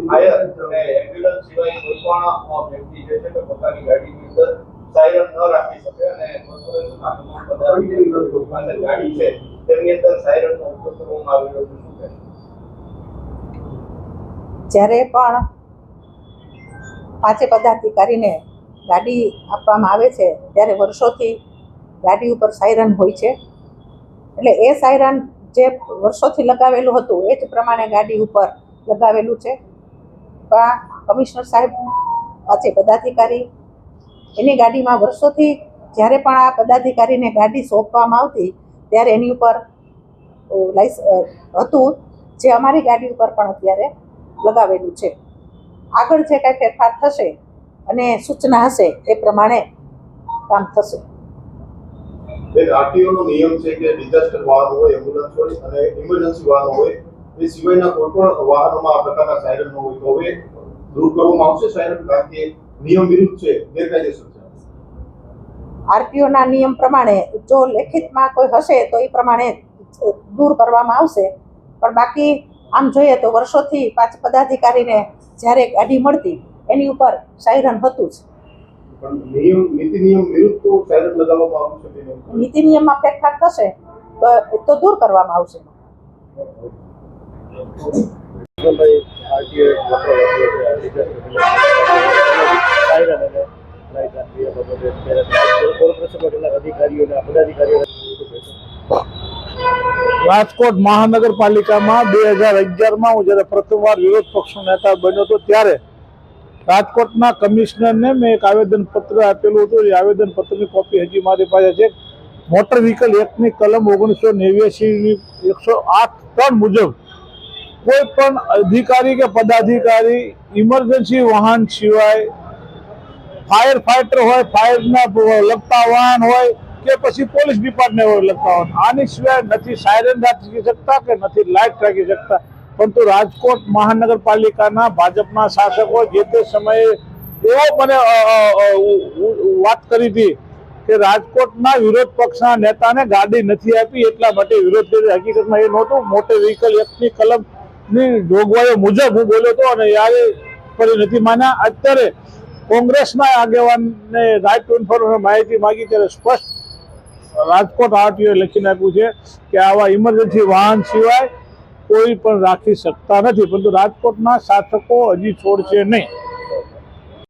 Fire અને ambulance સિવાય કોઈ પણ વ્યક્તિ જે છે તે પોતાની ગાડીની અંદર સાયરન ન રાખી શકે અને કોર્પોરેશનના તમામ પદાધિકારીઓ પાસે ગાડી છે તેમની અંદર સાયરનનો ઉપયોગ કરવામાં આવી રહ્યો છે. જ્યારે પણ પાંચે પદાધિકારીને ગાડી આપવામાં આવે છે ત્યારે વર્ષોથી ગાડી ઉપર સાયરન હોય છે. એટલે એ સાયરન જે વર્ષોથી લગાવેલું હતું એ જ પ્રમાણે ગાડી ઉપર લગાવેલું છે. કમિશનર સાહેબ પાંચે પદાધિકારી એની ગાડીમાં વર્ષોથી જ્યારે પણ આ પદાધિકારીને ગાડી સોંપવામાં આવતી ત્યારે એની ઉપર હતું જે અમારી ગાડી ઉપર પણ અત્યારે લગાવેલું છે. આગળ જે કાંઈ ફેરફાર થશે અને સૂચના હશે એ પ્રમાણે કામ થશે. આરટીઓનો નિયમ છે કે ડિઝાસ્ટર વાહન હોય, એમ્બ્યુલન્સ હોય અને ઇમરજન્સી વાહનો હોય એ સિવાયના કોઈ પણ વાહનોમાં આ પ્રકારના સાયરન ન હોય તો હવે દૂર કરવામાં આવશે સાયરન, કારણ કે નિયમ વિરુદ્ધ છે, ગેરકાયદેસર છે. આરટીઓના નિયમ પ્રમાણે જો લેખિતમાં કોઈ હશે તો એ પ્રમાણે દૂર કરવામાં આવશે. પણ બાકી આમ જોઈએ તો વર્ષોથી પાંચ પદાધિકારીને જ્યારે ગાડી મળતી એની ઉપર સાયરન હતું જ. પણ નીતિ નિયમ વિરુદ્ધ તો સાયરન લગાવવામાં આવશે કે નહીં? નીતિ નિયમમાં ફેરફાર થશે તો દૂર કરવામાં આવશે. રાજકોટ મહાનગરપાલિકામાં 2011માં હું જ્યારે પ્રથમવાર વિરોધ પક્ષનો નેતા બન્યો હતો ત્યારે રાજકોટના કમિશનરને મેં એક આવેદનપત્ર આપેલું હતું. એ આવેદનપત્રની કોપી હજી મારી પાસે છે. મોટર વ્હીકલ એક્ટની કલમ 1989ની 108(3) મુજબ કોઈ પણ અધિકારી કે પદાધિકારી ઇમરજન્સી વાહન સિવાય ફાયર ફાઈટર હોય, ફાયરના લગતા વાહન હોય કે પછી પોલીસ ડિપાર્ટમેન્ટ લગતા વાહન, આની સિવાય નથી સાયરન રાખી શકતા કે નથી લાઇટ રાખી શકતા. પરંતુ રાજકોટ મહાનગરપાલિકાના ભાજપના શાસકો જે તે સમયે એવો મને વાત કરી હતી કે રાજકોટના વિરોધ પક્ષના નેતાને ગાડી નથી આપી એટલા માટે વિરોધ કર્યો. હકીકતમાં એ નહોતું. મોટર વ્હીકલ એક્ટની કલમની જોગવાઈઓ મુજબ હું બોલ્યો હતો અને યારે ફરી નથી માન્યા. અત્યારે કોંગ્રેસના આગેવાનને રાઇટ ટુ ઇન્ફોર્મેશન માહિતી માગી ત્યારે સ્પષ્ટ રાજકોટ આરટીઓએ લખીને આપ્યું છે કે આવા ઇમરજન્સી વાહન સિવાય કોઈ પણ રાખી શકતા નથી. પરંતુ રાજકોટના શાસકો હજી છોડશે નહીં.